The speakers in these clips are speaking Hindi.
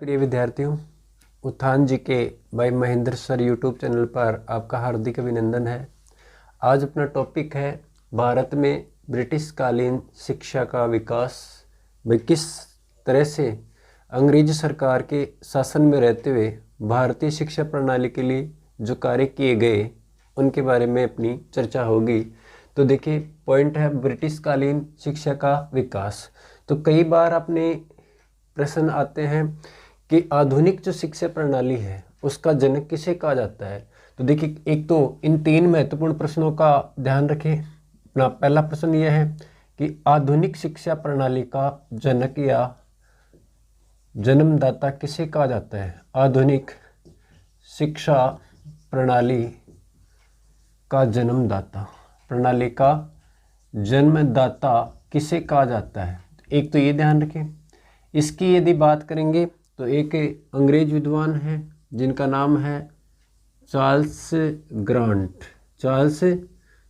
प्रिय विद्यार्थियों, उत्थान जी के भाई महेंद्र सर यूट्यूब चैनल पर आपका हार्दिक अभिनंदन है। आज अपना टॉपिक है भारत में ब्रिटिश कालीन शिक्षा का विकास। भाई किस तरह से अंग्रेजी सरकार के शासन में रहते हुए भारतीय शिक्षा प्रणाली के लिए जो कार्य किए गए उनके बारे में अपनी चर्चा होगी। तो देखिए, पॉइंट है ब्रिटिश कालीन शिक्षा का विकास। तो कई बार अपने प्रश्न आते हैं कि आधुनिक जो शिक्षा प्रणाली है उसका जनक किसे कहा जाता है। तो देखिए, एक तो इन तीन महत्वपूर्ण प्रश्नों का ध्यान रखें। अपना पहला प्रश्न यह है कि आधुनिक शिक्षा प्रणाली का जनक या जन्मदाता किसे कहा जाता है। आधुनिक शिक्षा प्रणाली का जन्मदाता, प्रणाली का जन्मदाता किसे कहा जाता है। एक तो ये ध्यान रखें। इसकी यदि बात करेंगे तो एक अंग्रेज विद्वान हैं जिनका नाम है चार्ल्स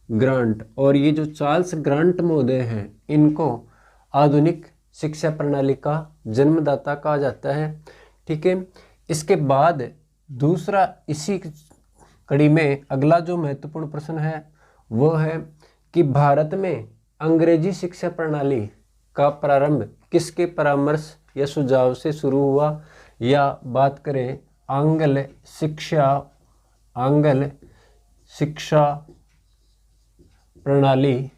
ग्रांट। और ये जो चार्ल्स ग्रांट महोदय हैं इनको आधुनिक शिक्षा प्रणाली का जन्मदाता कहा जाता है। ठीक है। इसके बाद दूसरा, इसी कड़ी में अगला जो महत्वपूर्ण प्रश्न है वो है कि भारत में अंग्रेजी शिक्षा प्रणाली का प्रारंभ किसके परामर्श या सुझाव से शुरू हुआ, या बात करें आंग्ल शिक्षा प्रणाली,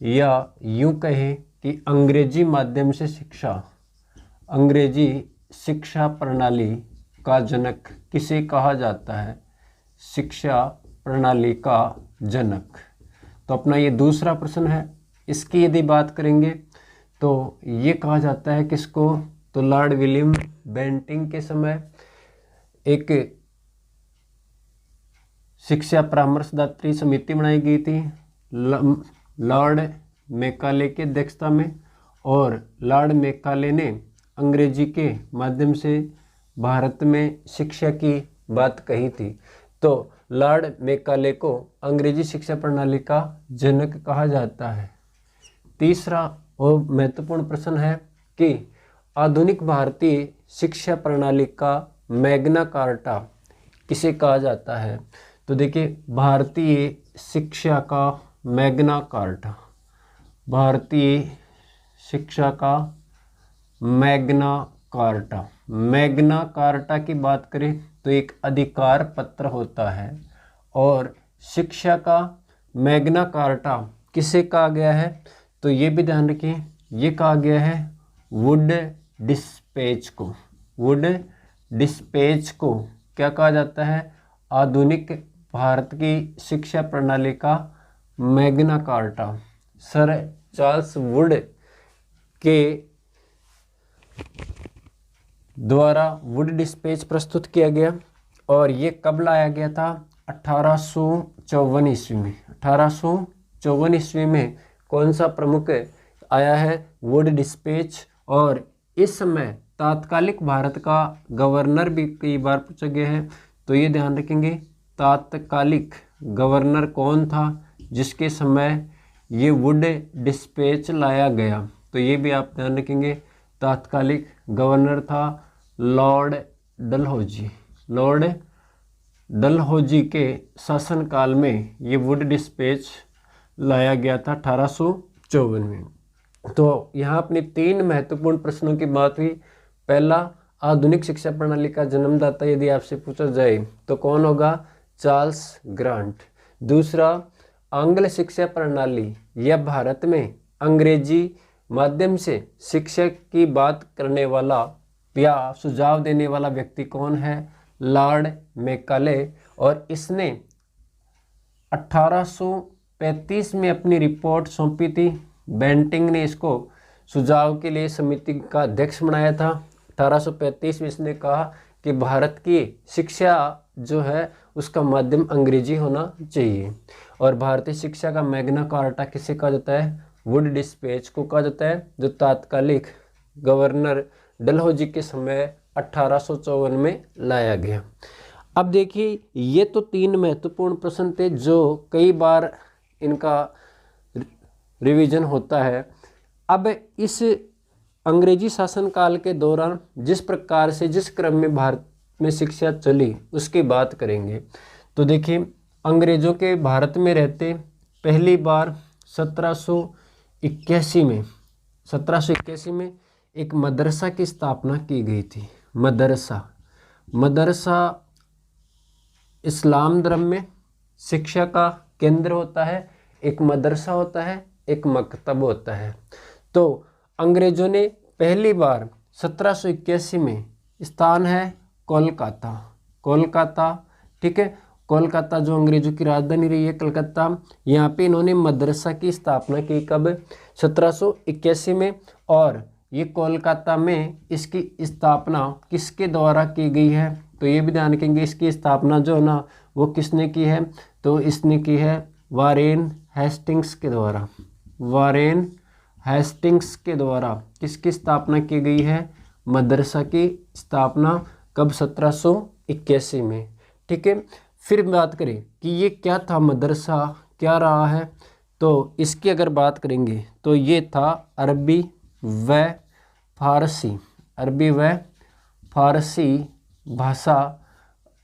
या यूं कहें कि अंग्रेजी माध्यम से शिक्षा, अंग्रेजी शिक्षा प्रणाली का जनक किसे कहा जाता है। शिक्षा प्रणाली का जनक। तो अपना ये दूसरा प्रश्न है। इसकी यदि बात करेंगे तो ये कहा जाता है किसको, तो लॉर्ड विलियम बेंटिंग के समय एक शिक्षा परामर्शदात्री समिति बनाई गई थी लॉर्ड मैकाले की अध्यक्षता में, और लॉर्ड मैकाले ने अंग्रेजी के माध्यम से भारत में शिक्षा की बात कही थी। तो लॉर्ड मैकाले को अंग्रेजी शिक्षा प्रणाली का जनक कहा जाता है। तीसरा और महत्वपूर्ण प्रश्न है कि आधुनिक भारतीय शिक्षा प्रणाली का मैग्ना कार्टा किसे कहा जाता है। तो देखिए, भारतीय शिक्षा का मैग्ना कार्टा, भारतीय शिक्षा का मैग्ना कार्टा की बात करें तो एक अधिकार पत्र होता है, और शिक्षा का मैग्ना कार्टा किसे कहा गया है, तो ये भी ध्यान रखिए, ये कहा गया है वुड डिस्पेच को क्या कहा जाता है, आधुनिक भारत की शिक्षा प्रणाली का Magna carta. Sir Charles Wood के द्वारा वुड डिस्पेच प्रस्तुत किया गया, और ये कब लाया गया था, 1854 ईस्वी में। 1854 ईस्वी में कौन सा प्रमुख आया है, वुड डिस्पेच। और इस समय तात्कालिक भारत का गवर्नर भी कई बार पूछा गया है, तो ये ध्यान रखेंगे तात्कालिक गवर्नर कौन था जिसके समय ये वुड डिस्पेच लाया गया। तो ये भी आप ध्यान रखेंगे, तात्कालिक गवर्नर था लॉर्ड डलहौजी के शासनकाल में ये वुड डिस्पेच लाया गया था 1854 में। तो यहाँ अपने तीन महत्वपूर्ण प्रश्नों की बात हुई। पहला, आधुनिक शिक्षा प्रणाली का जन्मदाता यदि आपसे पूछा जाए तो कौन होगा, चार्ल्स ग्रांट। दूसरा, आंग्ल शिक्षा प्रणाली या भारत में अंग्रेजी माध्यम से शिक्षा की बात करने वाला या सुझाव देने वाला व्यक्ति कौन है, लॉर्ड मैकाले। और इसने 1835 में अपनी रिपोर्ट सौंपी थी। बेंटिंग ने इसको सुझाव के लिए समिति का अध्यक्ष बनाया था। 1835 में इसने कहा कि भारत की शिक्षा जो है उसका माध्यम अंग्रेजी होना चाहिए, और भारतीय शिक्षा का मैग्ना कार्टा किसे कहा जाता है, वुड डिस्पेच को कहा जाता है, जो तात्कालिक गवर्नर डलहौजी के समय 1854 में लाया गया। अब देखिए, ये तो तीन महत्वपूर्ण प्रश्न थे जो कई बार इनका रिवीजन होता है। अब इस अंग्रेजी शासनकाल के दौरान जिस प्रकार से जिस क्रम में भारत में शिक्षा चली उसकी बात करेंगे। तो देखिए, अंग्रेजों के भारत में रहते पहली बार 1781 में एक मदरसा की स्थापना की गई थी। मदरसा इस्लाम धर्म में शिक्षा का केंद्र होता है। एक मदरसा होता है, एक मकतब होता है। तो अंग्रेजों ने पहली बार 1781 में, स्थान है कोलकाता, ठीक है, कोलकाता जो अंग्रेजों की राजधानी रही है कलकत्ता, यहाँ पे इन्होंने मदरसा की स्थापना की। कब? 1781 में। और ये कोलकाता में इसकी स्थापना किसके द्वारा की गई है? तो ये भी ध्यान रखेंगे, इसकी स्थापना जो है ना वो किसने की है? तो इसने की है वारेन हेस्टिंग्स के द्वारा। वारेन हेस्टिंग्स के द्वारा किसकी स्थापना की गई है? मदरसा की स्थापना कब? 1781 में, ठीक है। फिर बात करें कि ये क्या था, मदरसा क्या रहा है, तो इसकी अगर बात करेंगे तो ये था अरबी व फारसी भाषा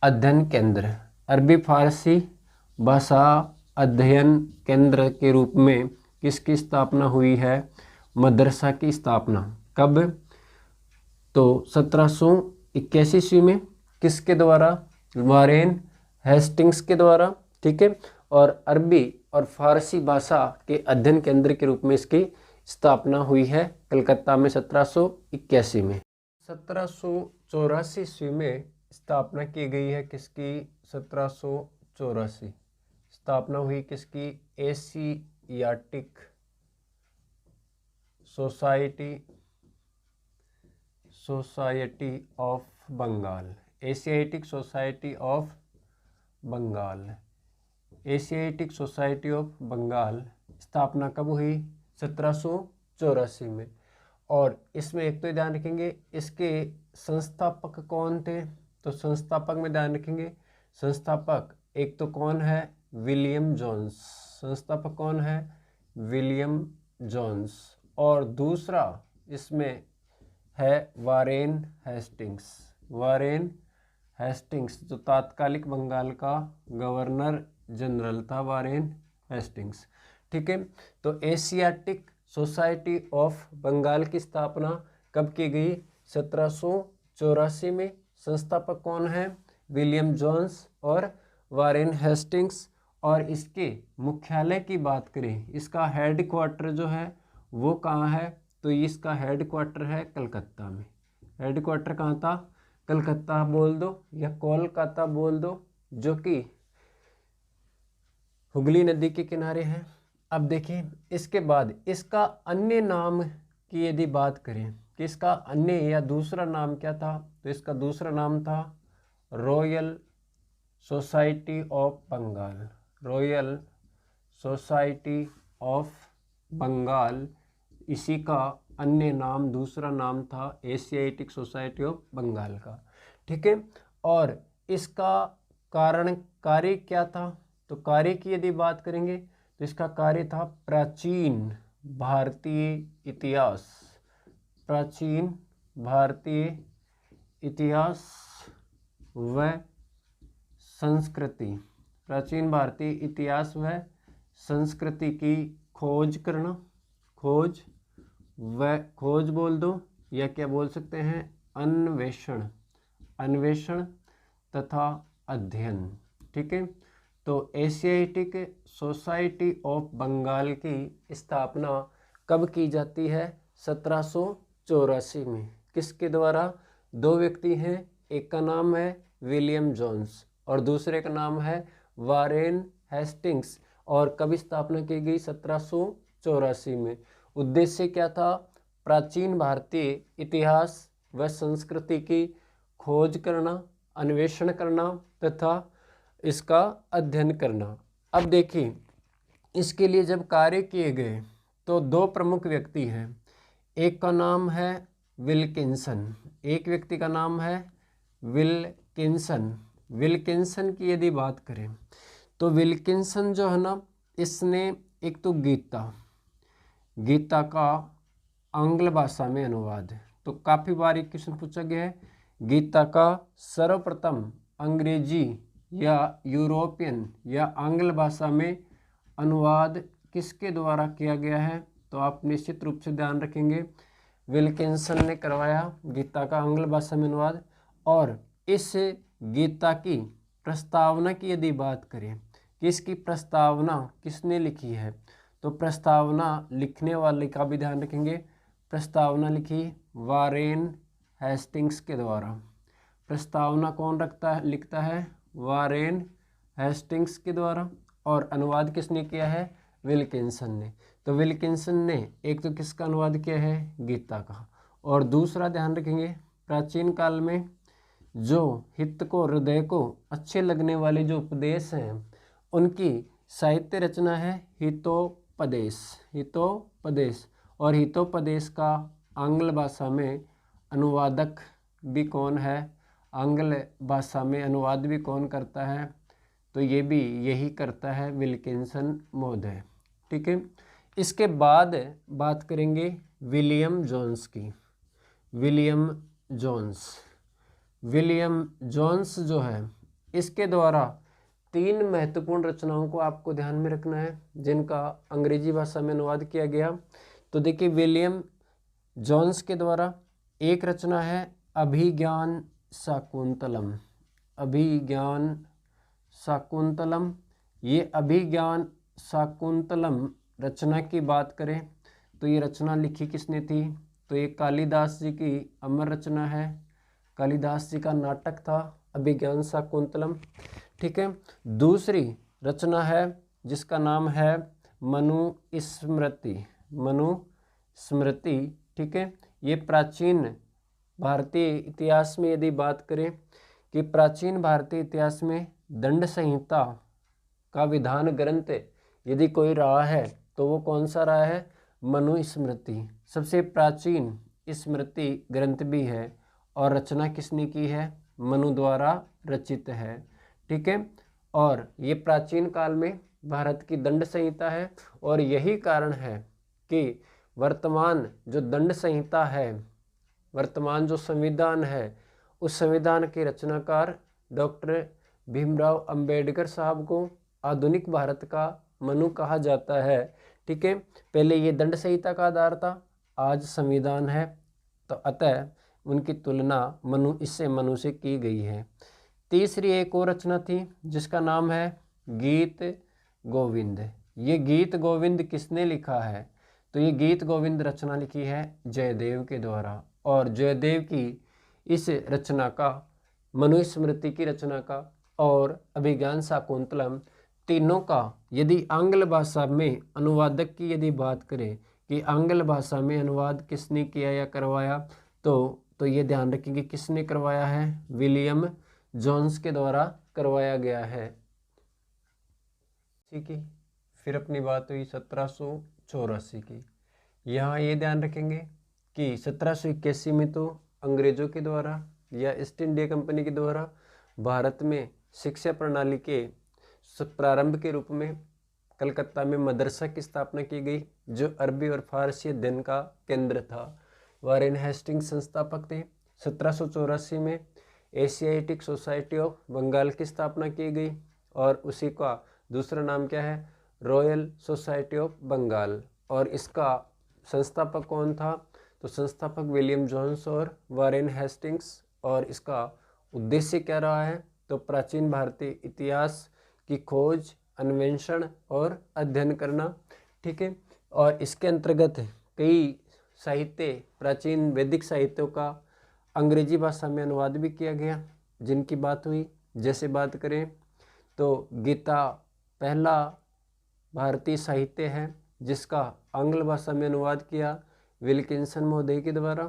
अध्ययन केंद्र। अरबी फारसी भाषा अध्ययन केंद्र के रूप में किसकी स्थापना हुई है? मदरसा की स्थापना कब? तो 1781 ईस्वी में। किसके द्वारा? वारेन हेस्टिंग्स के द्वारा, ठीक है। और अरबी और फारसी भाषा के अध्ययन केंद्र के रूप में इसकी स्थापना हुई है कलकत्ता में 1781 में। 1784 ईस्वी में स्थापना की गई है किसकी? 1784 स्थापना हुई किसकी? Asiatic Society of Bengal. Asiatic Society of Bengal स्थापना कब हुई? 1784 में। और इसमें एक तो ध्यान रखेंगे इसके संस्थापक कौन थे? तो संस्थापक में ध्यान रखेंगे, संस्थापक एक तो कौन है? William Jones. संस्थापक कौन है? William Jones. और दूसरा इसमें है वारेन हेस्टिंग्स जो तात्कालिक बंगाल का गवर्नर जनरल था, वारेन हेस्टिंग्स, ठीक है। तो एशियाटिक सोसाइटी ऑफ बंगाल की स्थापना कब की गई? 1784 में। संस्थापक कौन है? विलियम जोन्स और वारेन हेस्टिंग्स। और इसके मुख्यालय की बात करें, इसका हेड क्वार्टर जो है वो कहाँ है? तो इसका हेड क्वार्टर है कलकत्ता में। हेड क्वार्टर कहाँ था? कलकत्ता बोल दो या कोलकाता बोल दो, जो कि हुगली नदी के किनारे है। अब देखिए इसके बाद इसका अन्य नाम की यदि बात करें कि इसका अन्य या दूसरा नाम क्या था, तो इसका दूसरा नाम था Royal Society of Bengal. Royal Society of Bengal, इसी का अन्य नाम, दूसरा नाम था एशियाटिक सोसाइटी ऑफ बंगाल का, ठीक है। और इसका कार्य क्या था? तो कार्य की यदि बात करेंगे तो इसका कार्य था प्राचीन भारतीय इतिहास व संस्कृति। प्राचीन भारतीय इतिहास व संस्कृति की खोज करना। खोज बोल दो या क्या बोल सकते हैं? अन्वेषण तथा अध्ययन, ठीक है। तो एशियाटिक सोसाइटी ऑफ बंगाल की स्थापना कब की जाती है? 1784 में। किसके द्वारा? दो व्यक्ति हैं, एक का नाम है विलियम जोन्स और दूसरे का नाम है वारेन हेस्टिंग्स। और कब स्थापना की गई? 1784 में। उद्देश्य क्या था? प्राचीन भारतीय इतिहास व संस्कृति की खोज करना, अन्वेषण करना तथा इसका अध्ययन करना। अब देखिए इसके लिए जब कार्य किए गए तो दो प्रमुख व्यक्ति हैं, एक का नाम है विल्किंसन, एक व्यक्ति का नाम है विल्किंसन की यदि बात करें तो विल्किंसन जो है ना, इसने एक तो गीता का आंग्ल भाषा में अनुवाद। तो काफ़ी बार एक क्वेश्चन पूछा गया है, गीता का सर्वप्रथम अंग्रेजी या यूरोपियन या आंग्ल भाषा में अनुवाद किसके द्वारा किया गया है? तो आप निश्चित रूप से ध्यान रखेंगे, विल्किंसन ने करवाया गीता का आंग्ल भाषा में अनुवाद। और इस गीता की प्रस्तावना की यदि बात करें कि इसकी प्रस्तावना किसने लिखी है, तो प्रस्तावना लिखने वाले का भी ध्यान रखेंगे। प्रस्तावना लिखी वारेन हेस्टिंग्स के द्वारा। प्रस्तावना कौन लिखता है? वारेन हेस्टिंग्स के द्वारा। और अनुवाद किसने किया है? विल्किंसन ने। तो विल्किंसन ने एक तो किसका अनुवाद किया है? गीता का। और दूसरा ध्यान रखेंगे, प्राचीन काल में जो हित को हृदय को अच्छे लगने वाले जो उपदेश हैं उनकी साहित्य रचना है हितोपदेश। हितोपदेश। और हितोपदेश का आंग्ल भाषा में अनुवादक भी कौन है? आंग्ल भाषा में अनुवाद भी कौन करता है? तो ये भी यही करता है विल्किंसन महोदय। ठीक है। इसके बाद बात करेंगे विलियम जोन्स की। विलियम जोन्स जो है, इसके द्वारा 3 महत्वपूर्ण रचनाओं को आपको ध्यान में रखना है जिनका अंग्रेजी भाषा में अनुवाद किया गया। तो देखिए, विलियम जोन्स के द्वारा एक रचना है अभिज्ञान शाकुंतलम। अभिज्ञान शाकुंतलम। ये अभिज्ञान शाकुंतलम रचना की बात करें तो ये रचना लिखी किसने थी? तो ये कालिदास जी की अमर रचना है। कालिदास जी का नाटक था अभिज्ञान शाकुंतलम। ठीक है। दूसरी रचना है जिसका नाम है मनुस्मृति। मनुस्मृति। ठीक है। ये प्राचीन भारतीय इतिहास में यदि बात करें कि प्राचीन भारतीय इतिहास में दंड संहिता का विधान ग्रंथ यदि कोई रहा है तो वो कौन सा रहा है? मनुस्मृति। सबसे प्राचीन स्मृति ग्रंथ भी है और रचना किसने की है? मनु द्वारा रचित है। ठीक है। और ये प्राचीन काल में भारत की दंड संहिता है और यही कारण है कि वर्तमान जो दंड संहिता है, वर्तमान जो संविधान है, उस संविधान के रचनाकार डॉक्टर भीमराव अंबेडकर साहब को आधुनिक भारत का मनु कहा जाता है। ठीक है। पहले ये दंड संहिता का आधार था, आज संविधान है, तो अतः उनकी तुलना मनु से की गई है। तीसरी एक और रचना थी जिसका नाम है गीत गोविंद। ये गीत गोविंद किसने लिखा है? तो ये गीत गोविंद रचना लिखी है जयदेव के द्वारा। और जयदेव की इस रचना का, मनुस्मृति की रचना का और अभिज्ञान शाकुंतलम, तीनों का यदि आंग्ल भाषा में अनुवादक की यदि बात करें कि आंग्ल भाषा में अनुवाद किसने किया या करवाया, तो ये ध्यान रखेंगे किसने करवाया है? विलियम जोन्स के द्वारा करवाया गया है। ठीक है। फिर अपनी बात हुई 1784 की। यहाँ ये ध्यान रखेंगे कि 1781 में तो अंग्रेजों के द्वारा या ईस्ट इंडिया कंपनी के द्वारा भारत में शिक्षा प्रणाली के प्रारंभ के रूप में कलकत्ता में मदरसा की स्थापना की गई जो अरबी और फारसी अध्ययन का केंद्र था। वारेन हेस्टिंग्स संस्थापक थे। 1784 में एशियाटिक सोसाइटी ऑफ बंगाल की स्थापना की गई और उसी का दूसरा नाम क्या है? Royal Society of Bengal. और इसका संस्थापक कौन था? तो संस्थापक विलियम जोन्स और वारेन हेस्टिंग्स। और इसका उद्देश्य क्या रहा है? तो प्राचीन भारतीय इतिहास की खोज, अन्वेषण और अध्ययन करना। ठीक है। और इसके अंतर्गत कई साहित्य, प्राचीन वैदिक साहित्यों का अंग्रेजी भाषा में अनुवाद भी किया गया जिनकी बात हुई। जैसे बात करें तो गीता पहला भारतीय साहित्य है जिसका आंग्ल भाषा में अनुवाद किया विल्किंसन महोदय के द्वारा।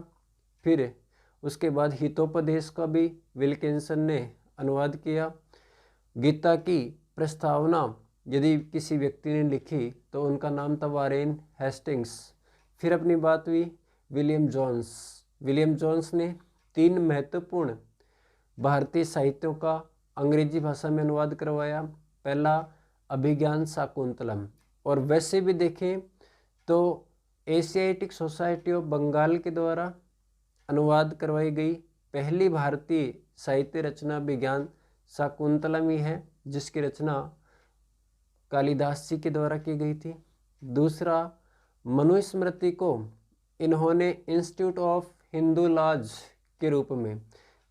फिर उसके बाद हितोपदेश का भी विल्किंसन ने अनुवाद किया। गीता की प्रस्तावना यदि किसी व्यक्ति ने लिखी तो उनका नाम था वारेन हेस्टिंग्स। फिर अपनी बात हुई विलियम जोन्स। विलियम जोन्स ने 3 महत्वपूर्ण भारतीय साहित्यों का अंग्रेजी भाषा में अनुवाद करवाया। पहला अभिज्ञान शाकुंतलम। और वैसे भी देखें तो एशियाटिक सोसाइटी ऑफ बंगाल के द्वारा अनुवाद करवाई गई पहली भारतीय साहित्य रचना विज्ञान शाकुंतलम है, जिसकी रचना कालिदास जी के द्वारा की गई थी। दूसरा, मनुस्मृति को इन्होंने इंस्टीट्यूट ऑफ हिंदू लॉज के रूप में,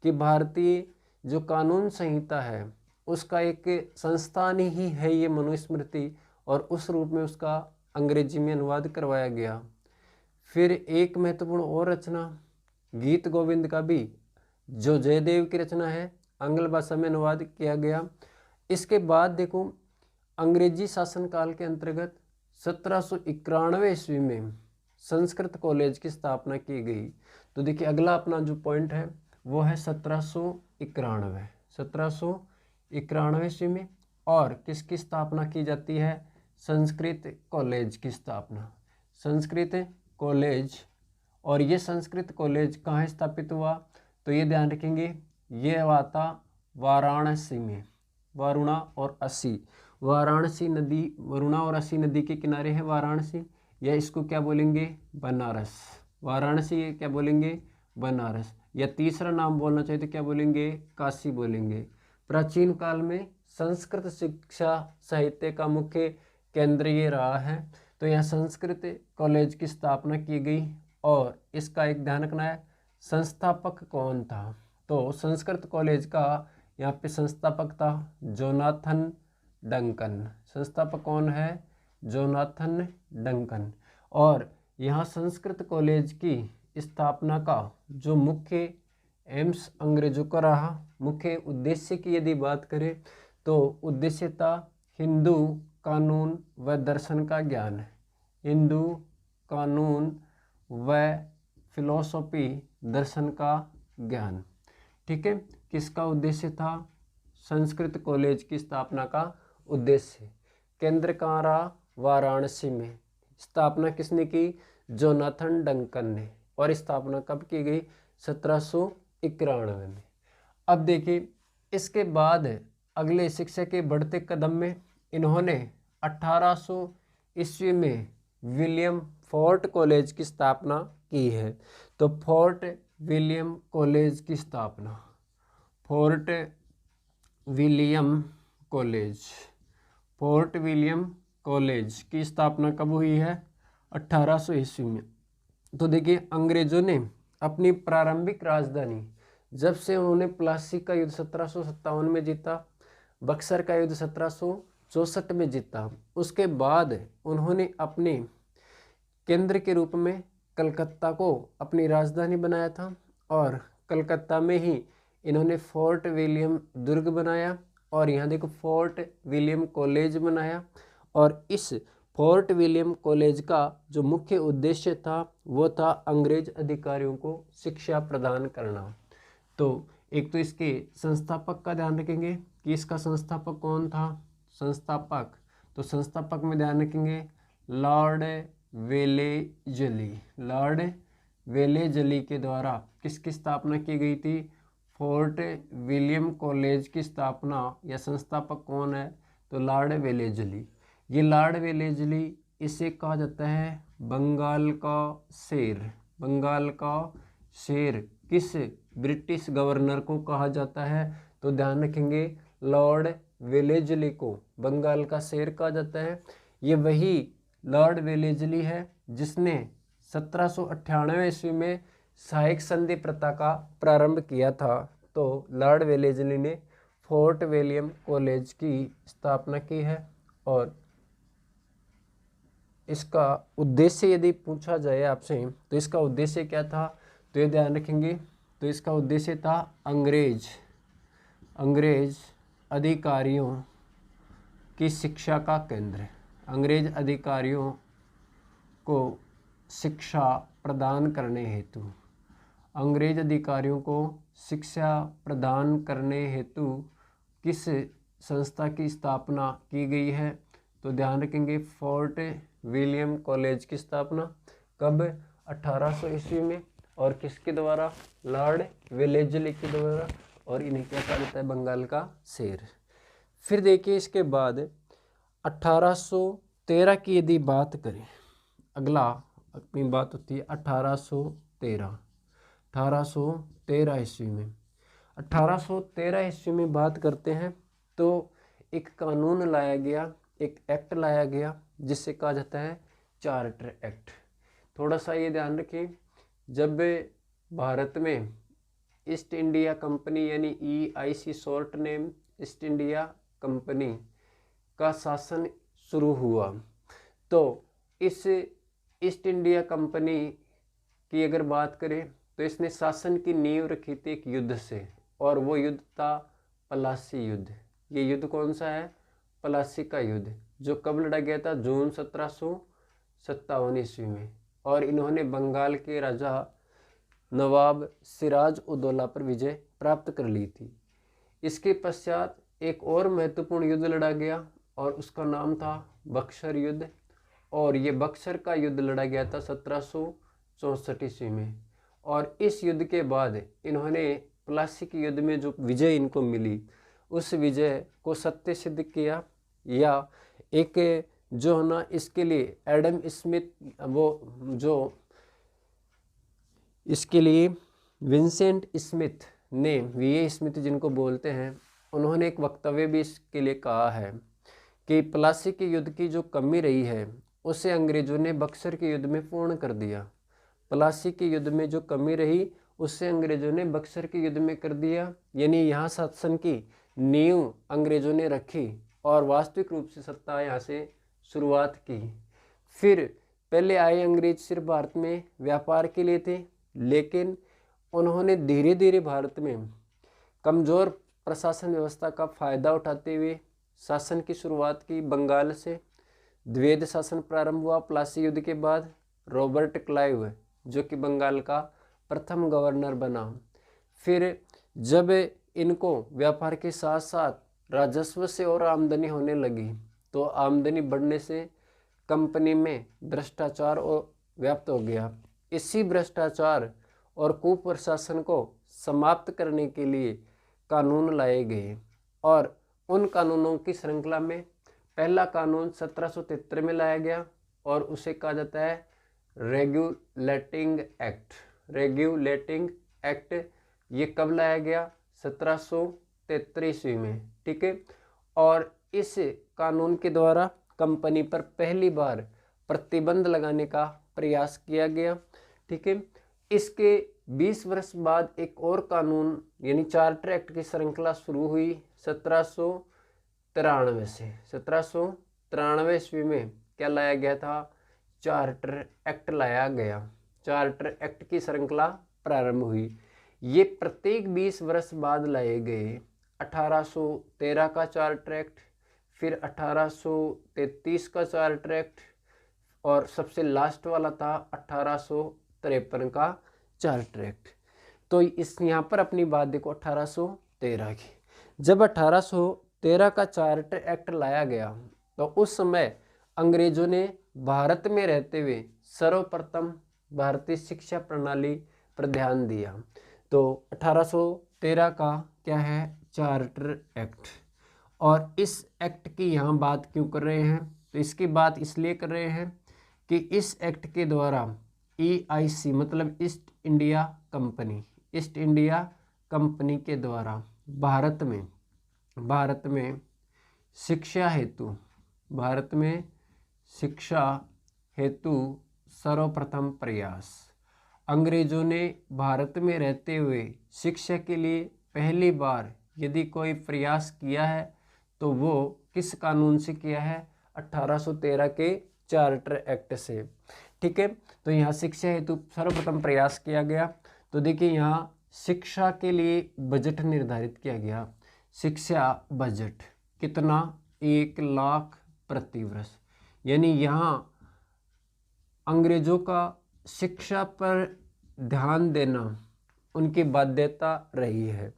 कि भारतीय जो कानून संहिता है उसका एक संस्थान ही है ये मनुस्मृति, और उस रूप में उसका अंग्रेजी में अनुवाद करवाया गया। फिर एक महत्वपूर्ण और रचना गीत गोविंद का भी, जो जयदेव की रचना है, आंग्ल भाषा में अनुवाद किया गया। इसके बाद देखो, अंग्रेजी शासनकाल के अंतर्गत 1791 ईस्वी में संस्कृत कॉलेज की स्थापना की गई। तो देखिए अगला अपना जो पॉइंट है वो है 1791 ईस्वी में। और किसकी स्थापना की जाती है? संस्कृत कॉलेज की स्थापना, संस्कृत कॉलेज। और ये संस्कृत कॉलेज कहाँ स्थापित हुआ? तो ये ध्यान रखेंगे, ये हुआ था वाराणसी में, वरुणा और असी, वाराणसी नदी, वरुणा और असी नदी के किनारे है वाराणसी, या इसको क्या बोलेंगे? बनारस। वाराणसी क्या बोलेंगे? बनारस। या तीसरा नाम बोलना चाहिए तो क्या बोलेंगे? काशी बोलेंगे। प्राचीन काल में संस्कृत शिक्षा साहित्य का मुख्य केंद्र ये रहा है। तो यहाँ संस्कृत कॉलेज की स्थापना की गई। और इसका एक ध्यान रखना है, संस्थापक कौन था? तो संस्कृत कॉलेज का यहाँ पे संस्थापक था जोनाथन डंकन। संस्थापक कौन है? Jonathan Duncan. और यहाँ संस्कृत कॉलेज की स्थापना का जो मुख्य एम्स अंग्रेजों का रहा, मुख्य उद्देश्य की यदि बात करें तो उद्देश्य था हिंदू कानून व दर्शन का ज्ञान, हिंदू कानून व फिलोसॉफी दर्शन का ज्ञान। ठीक है, किसका उद्देश्य था? संस्कृत कॉलेज की स्थापना का उद्देश्य। केंद्र कहाँ रहा? वाराणसी में। स्थापना किसने की? जोनाथन डंकन ने। और स्थापना कब की गई? 1791 में। अब देखिए इसके बाद अगले शिक्षा के बढ़ते कदम में इन्होंने 1800 ईस्वी में विलियम फोर्ट कॉलेज की स्थापना की है। तो फोर्ट विलियम कॉलेज की स्थापना, fort William college, fort William college की स्थापना कब हुई है? 1800 ईस्वी में। तो देखिए अंग्रेजों ने अपनी प्रारंभिक राजधानी, जब से उन्होंने प्लासी का युद्ध 1757 में जीता, बक्सर का युद्ध 1764 में जीता, उसके बाद उन्होंने अपने केंद्र के रूप में कलकत्ता को अपनी राजधानी बनाया था। और कलकत्ता में ही इन्होंने फोर्ट विलियम दुर्ग बनाया, और यहाँ देखो फोर्ट विलियम कॉलेज बनाया। और इस फोर्ट विलियम कॉलेज का जो मुख्य उद्देश्य था वो था अंग्रेज अधिकारियों को शिक्षा प्रदान करना। तो एक तो इसके संस्थापक का ध्यान रखेंगे कि इसका संस्थापक कौन था? संस्थापक, तो संस्थापक में ध्यान रखेंगे लॉर्ड वेलेजली। लॉर्ड वेलेजली के द्वारा किसकी स्थापना की गई थी? फोर्ट विलियम कॉलेज की स्थापना या संस्थापक कौन है? तो लॉर्ड वेलेजली। ये लॉर्ड वेलेजली, इसे कहा जाता है बंगाल का शेर। बंगाल का शेर किस ब्रिटिश गवर्नर को कहा जाता है? तो ध्यान रखेंगे लॉर्ड वेलेजली को बंगाल का शेर कहा जाता है। ये वही लॉर्ड वेलेजली है जिसने 1798 ईस्वी में सहायक संधि प्रथा का प्रारंभ किया था। तो लॉर्ड वेलेजली ने फोर्ट विलियम कॉलेज की स्थापना की है। और इसका उद्देश्य यदि पूछा जाए आपसे तो इसका उद्देश्य क्या था? तो ये ध्यान रखेंगे, तो इसका उद्देश्य था अंग्रेज अधिकारियों की शिक्षा का केंद्र, अंग्रेज अधिकारियों को शिक्षा प्रदान करने हेतु, अंग्रेज अधिकारियों को शिक्षा प्रदान करने हेतु किस संस्था की स्थापना की गई है? तो ध्यान रखेंगे फोर्ट विलियम कॉलेज की स्थापना कब? 1800 ईस्वी में। और किसके द्वारा? लॉर्ड वेलेजली के द्वारा। और इन्हें क्या कहा जाता है? बंगाल का शेर। फिर देखिए इसके बाद 1813 की यदि बात करें, अगला अपनी बात होती है 1813 ईस्वी में। 1813 ईस्वी में बात करते हैं तो एक कानून लाया गया, एक एक्ट लाया गया जिसे कहा जाता है चार्टर एक्ट। थोड़ा सा ये ध्यान रखें, जब भारत में ईस्ट इंडिया कंपनी यानी EIC short name east India company का शासन शुरू हुआ, तो इस ईस्ट इंडिया कंपनी की अगर बात करें तो इसने शासन की नींव रखी थी एक युद्ध से, और वो युद्ध था प्लासी युद्ध। ये युद्ध कौन सा है? प्लासी का युद्ध, जो कब लड़ा गया था? जून 1757 ईस्वी में। और इन्होंने बंगाल के राजा नवाब सिराज उदौला पर विजय प्राप्त कर ली थी। इसके पश्चात एक और महत्वपूर्ण युद्ध लड़ा गया और उसका नाम था बक्सर युद्ध, और ये बक्सर का युद्ध लड़ा गया था 1764 ईस्वी में। और इस युद्ध के बाद इन्होंने प्लासी के युद्ध में जो विजय इनको मिली, उस विजय को सत्य सिद्ध किया, या एक जो है ना, इसके लिए एडम स्मिथ, वो जो इसके लिए विंसेंट स्मिथ ने, VA स्मिथ जिनको बोलते हैं, उन्होंने एक वक्तव्य भी इसके लिए कहा है कि प्लासी के युद्ध की जो कमी रही है उसे अंग्रेजों ने बक्सर के युद्ध में पूर्ण कर दिया। प्लासी के युद्ध में जो कमी रही उससे अंग्रेजों ने बक्सर के युद्ध में कर दिया, यानी यहाँ शासन की नींव अंग्रेजों ने रखी और वास्तविक रूप से सत्ता यहाँ से शुरुआत की। फिर पहले आए अंग्रेज सिर्फ भारत में व्यापार के लिए थे, लेकिन उन्होंने धीरे धीरे भारत में कमज़ोर प्रशासन व्यवस्था का फ़ायदा उठाते हुए शासन की शुरुआत की। बंगाल से द्वैध शासन प्रारंभ हुआ प्लासी युद्ध के बाद। रॉबर्ट क्लाइव जो कि बंगाल का प्रथम गवर्नर बना। फिर जब इनको व्यापार के साथ साथ राजस्व से और आमदनी होने लगी, तो आमदनी बढ़ने से कंपनी में भ्रष्टाचार और व्याप्त हो गया। इसी भ्रष्टाचार और कुप्रशासन को समाप्त करने के लिए कानून लाए गए, और उन कानूनों की श्रृंखला में पहला कानून 1773 में लाया गया और उसे कहा जाता है रेगुलेटिंग एक्ट। रेगुलेटिंग एक्ट ये कब लाया गया? 1773 ईस्वी में, ठीक है। और इस कानून के द्वारा कंपनी पर पहली बार प्रतिबंध लगाने का प्रयास किया गया, ठीक है। इसके 20 वर्ष बाद एक और कानून यानी चार्टर एक्ट की श्रृंखला शुरू हुई 1793 से। 1793 ईस्वी में क्या लाया गया था? चार्टर एक्ट लाया गया। चार्टर एक्ट की श्रृंखला प्रारंभ हुई। ये प्रत्येक 20 वर्ष बाद लाए गए। 1813 का चार्टर एक्ट, फिर 1833 का चार्टर एक्ट, और सबसे लास्ट वाला था 1853 का चार्टर एक्ट। तो इस यहाँ पर अपनी बात देखो 1813 की। जब 1813 का चार्टर एक्ट लाया गया तो उस समय अंग्रेजों ने भारत में रहते हुए सर्वप्रथम भारतीय शिक्षा प्रणाली पर ध्यान दिया। तो 1813 का क्या है? Charter act. और इस एक्ट की यहाँ बात क्यों कर रहे हैं? तो इसकी बात इसलिए कर रहे हैं कि इस एक्ट के द्वारा EIC मतलब east India company, east India company के द्वारा भारत में शिक्षा हेतु सर्वप्रथम प्रयास। अंग्रेजों ने भारत में रहते हुए शिक्षा के लिए पहली बार यदि कोई प्रयास किया है तो वो किस कानून से किया है? 1813 के चार्टर एक्ट से, ठीक है। तो यहाँ शिक्षा हेतु सर्वप्रथम प्रयास किया गया। तो देखिए यहाँ शिक्षा के लिए बजट निर्धारित किया गया। शिक्षा बजट कितना? 1 लाख प्रति वर्ष। यानी यहाँ अंग्रेजों का शिक्षा पर ध्यान देना उनकी बाध्यता रही है।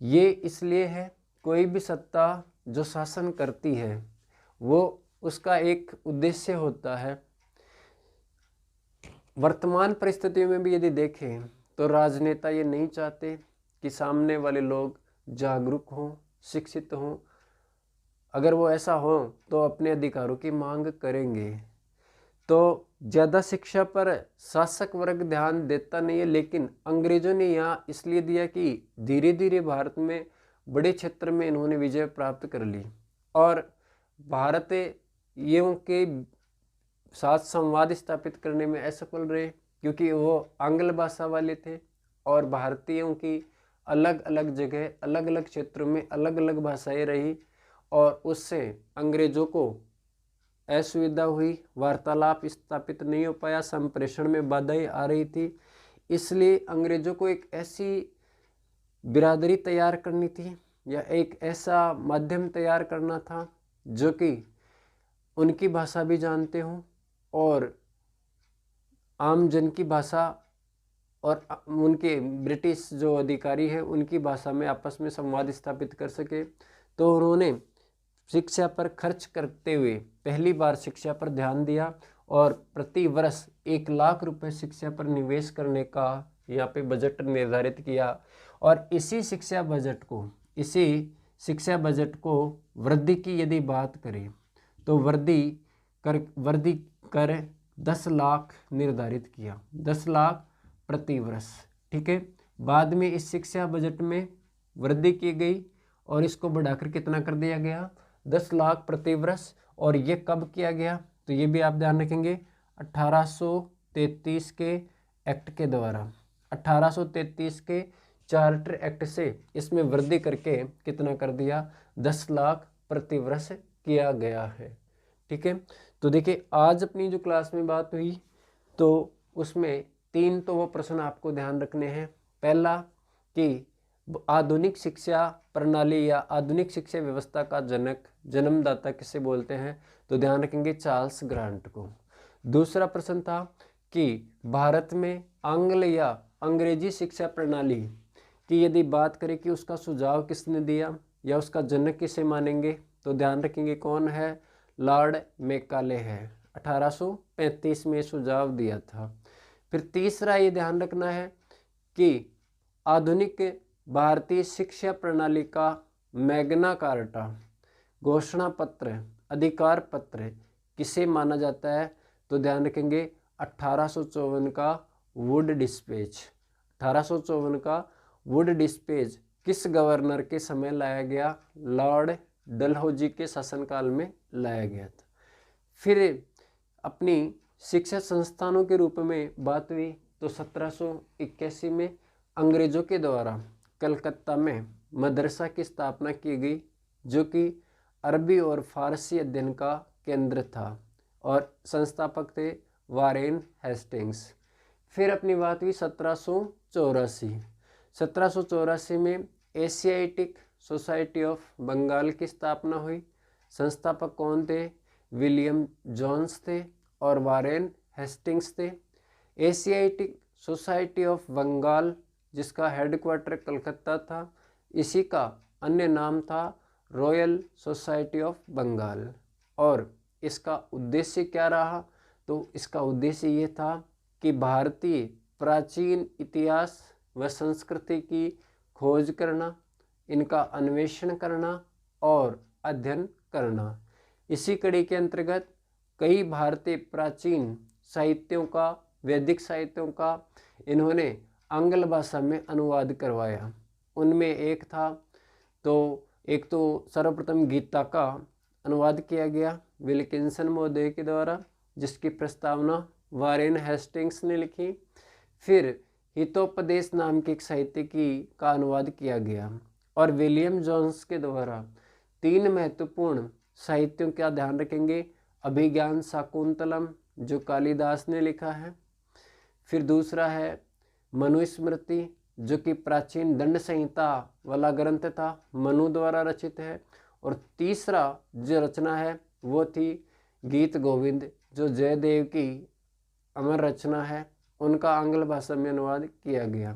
ये इसलिए है, कोई भी सत्ता जो शासन करती है वो उसका एक उद्देश्य होता है। वर्तमान परिस्थितियों में भी यदि देखें तो राजनेता ये नहीं चाहते कि सामने वाले लोग जागरूक हों, शिक्षित हों। अगर वो ऐसा हो तो अपने अधिकारों की मांग करेंगे। तो ज़्यादा शिक्षा पर शासक वर्ग ध्यान देता नहीं है, लेकिन अंग्रेजों ने यहाँ इसलिए दिया कि धीरे धीरे भारत में बड़े क्षेत्र में इन्होंने विजय प्राप्त कर ली और भारत ये के साथ संवाद स्थापित करने में असफल रहे, क्योंकि वो आंग्ल भाषा वाले थे और भारतीयों की अलग अलग जगह अलग अलग क्षेत्रों में अलग अलग भाषाएं रही और उससे अंग्रेजों को असुविधा हुई, वार्तालाप स्थापित नहीं हो पाया, संप्रेषण में बाधाएं आ रही थी। इसलिए अंग्रेजों को एक ऐसी बिरादरी तैयार करनी थी या एक ऐसा माध्यम तैयार करना था जो कि उनकी भाषा भी जानते हों और आम जन की भाषा और उनके ब्रिटिश जो अधिकारी हैं उनकी भाषा में आपस में संवाद स्थापित कर सके। तो उन्होंने शिक्षा पर खर्च करते हुए पहली बार शिक्षा पर ध्यान दिया और प्रति वर्ष 1,00,000 रुपए शिक्षा पर निवेश करने का यहाँ पे बजट निर्धारित किया और इसी शिक्षा बजट को वृद्धि की यदि बात करें तो वृद्धि कर 10 लाख निर्धारित किया, 10 लाख प्रति वर्ष। ठीक है, बाद में इस शिक्षा बजट में वृद्धि की गई और इसको बढ़ाकर कितना कर दिया गया, 10 लाख प्रति वर्ष। और ये कब किया गया तो ये भी आप ध्यान रखेंगे 1833 के एक्ट के द्वारा, 1833 के चार्टर एक्ट से इसमें वृद्धि करके कितना कर दिया, 10 लाख प्रति वर्ष किया गया है। ठीक है, तो देखिए आज अपनी जो क्लास में बात हुई तो उसमें 3 तो वो प्रश्न आपको ध्यान रखने हैं। पहला कि आधुनिक शिक्षा प्रणाली या आधुनिक शिक्षा व्यवस्था का जन्मदाता किसे बोलते हैं, तो ध्यान रखेंगे चार्ल्स ग्रांट को। दूसरा प्रश्न था कि भारत में आंग्ल या अंग्रेजी शिक्षा प्रणाली की यदि बात करें कि उसका सुझाव किसने दिया या उसका जनक किसे मानेंगे, तो ध्यान रखेंगे कौन है, लॉर्ड मैकाले है, 1835 में सुझाव दिया था। फिर तीसरा ये ध्यान रखना है कि आधुनिक भारतीय शिक्षा प्रणाली का मैग्ना कार्टा घोषणा पत्र, अधिकार पत्र किसे माना जाता है, तो ध्यान रखेंगे 1854 का वुड डिस्पैच। 1854 का वुड डिस्पैच किस गवर्नर के समय लाया गया, लॉर्ड डलहौजी के शासनकाल में लाया गया था। फिर अपनी शिक्षा संस्थानों के रूप में बात हुई तो 1781 में अंग्रेजों के द्वारा कलकत्ता में मदरसा की स्थापना की गई जो कि अरबी और फारसी अध्ययन का केंद्र था और संस्थापक थे वारेन हेस्टिंग्स। फिर अपनी बात हुई 1784 में एशियाटिक सोसाइटी ऑफ बंगाल की स्थापना हुई। संस्थापक कौन थे, विलियम जोन्स थे और वारेन हेस्टिंग्स थे। एशियाटिक सोसाइटी ऑफ बंगाल जिसका हेडक्वार्टर कलकत्ता था, इसी का अन्य नाम था रॉयल सोसाइटी ऑफ बंगाल। और इसका उद्देश्य क्या रहा, तो इसका उद्देश्य ये था कि भारतीय प्राचीन इतिहास व संस्कृति की खोज करना, इनका अन्वेषण करना और अध्ययन करना। इसी कड़ी के अंतर्गत कई भारतीय प्राचीन साहित्यों का, वैदिक साहित्यों का इन्होंने आंग्ल भाषा में अनुवाद करवाया। उनमें एक तो सर्वप्रथम गीता का अनुवाद किया गया विल्किंसन महोदय के द्वारा, जिसकी प्रस्तावना वारेन हेस्टिंग्स ने लिखी। फिर हितोपदेश नाम के एक साहित्य का अनुवाद किया गया और विलियम जोन्स के द्वारा 3 महत्वपूर्ण साहित्यों का ध्यान रखेंगे, अभिज्ञान शाकुंतलम जो कालिदास ने लिखा है, फिर दूसरा है मनुस्मृति जो कि प्राचीन दंड संहिता वाला ग्रंथ था, मनु द्वारा रचित है, और तीसरा जो रचना है वो थी गीत गोविंद जो जयदेव की अमर रचना है, उनका आंग्ल भाषा में अनुवाद किया गया।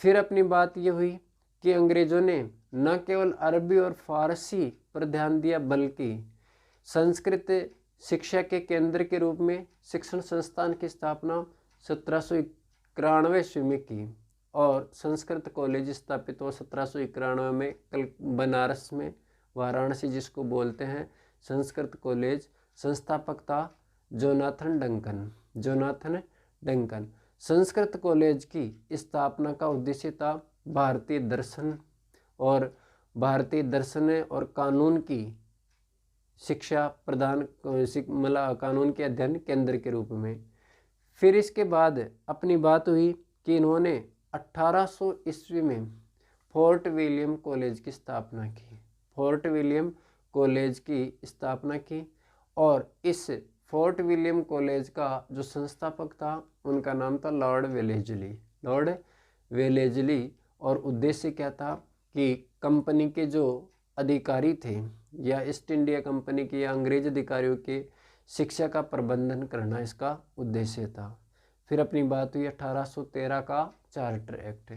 फिर अपनी बात ये हुई कि अंग्रेजों ने न केवल अरबी और फारसी पर ध्यान दिया बल्कि संस्कृत शिक्षा के केंद्र के रूप में शिक्षण संस्थान की स्थापना 1791 में की और संस्कृत कॉलेज स्थापित हुआ 1791 में बनारस में, वाराणसी जिसको बोलते हैं संस्कृत कॉलेज। संस्थापक था जोनाथन डंकन। संस्कृत कॉलेज की स्थापना का उद्देश्य था भारतीय दर्शन और कानून की शिक्षा प्रदान, मतलब कानून के अध्ययन केंद्र के रूप में। फिर इसके बाद अपनी बात हुई कि इन्होंने 1800 ईस्वी में फोर्ट विलियम कॉलेज की स्थापना की। फोर्ट विलियम कॉलेज की स्थापना की और इस फोर्ट विलियम कॉलेज का जो संस्थापक था उनका नाम था लॉर्ड वेलेजली। और उद्देश्य क्या था कि कंपनी के जो अधिकारी थे या ईस्ट इंडिया कंपनी के या अंग्रेज अधिकारियों के शिक्षा का प्रबंधन करना इसका उद्देश्य था। फिर अपनी बात हुई 1813 का चार्टर एक्ट।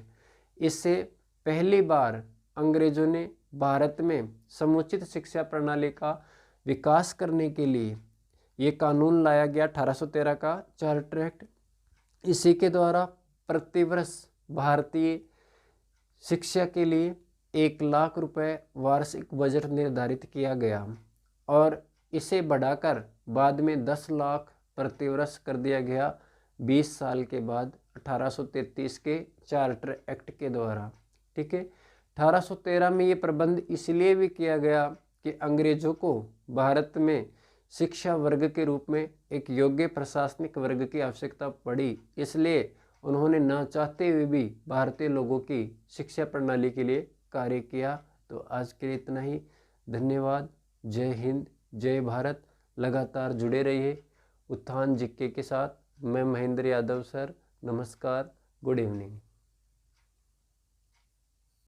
इससे पहली बार अंग्रेजों ने भारत में समुचित शिक्षा प्रणाली का विकास करने के लिए ये कानून लाया गया 1813 का चार्टर एक्ट। इसी के द्वारा प्रतिवर्ष भारतीय शिक्षा के लिए 1 लाख रुपए वार्षिक बजट निर्धारित किया गया और इसे बढ़ाकर बाद में 10 लाख प्रतिवर्ष कर दिया गया 20 साल के बाद 1833 के चार्टर एक्ट के द्वारा। ठीक है, 1813 में ये प्रबंध इसलिए भी किया गया कि अंग्रेजों को भारत में शिक्षा वर्ग के रूप में एक योग्य प्रशासनिक वर्ग की आवश्यकता पड़ी, इसलिए उन्होंने ना चाहते हुए भी भारतीय लोगों की शिक्षा प्रणाली के लिए कार्य किया। तो आज के लिए इतना ही। धन्यवाद। जय हिंद, जय भारत। लगातार जुड़े रहिए उत्थान जीके के साथ। मैं महेंद्र यादव सर। नमस्कार, गुड इवनिंग।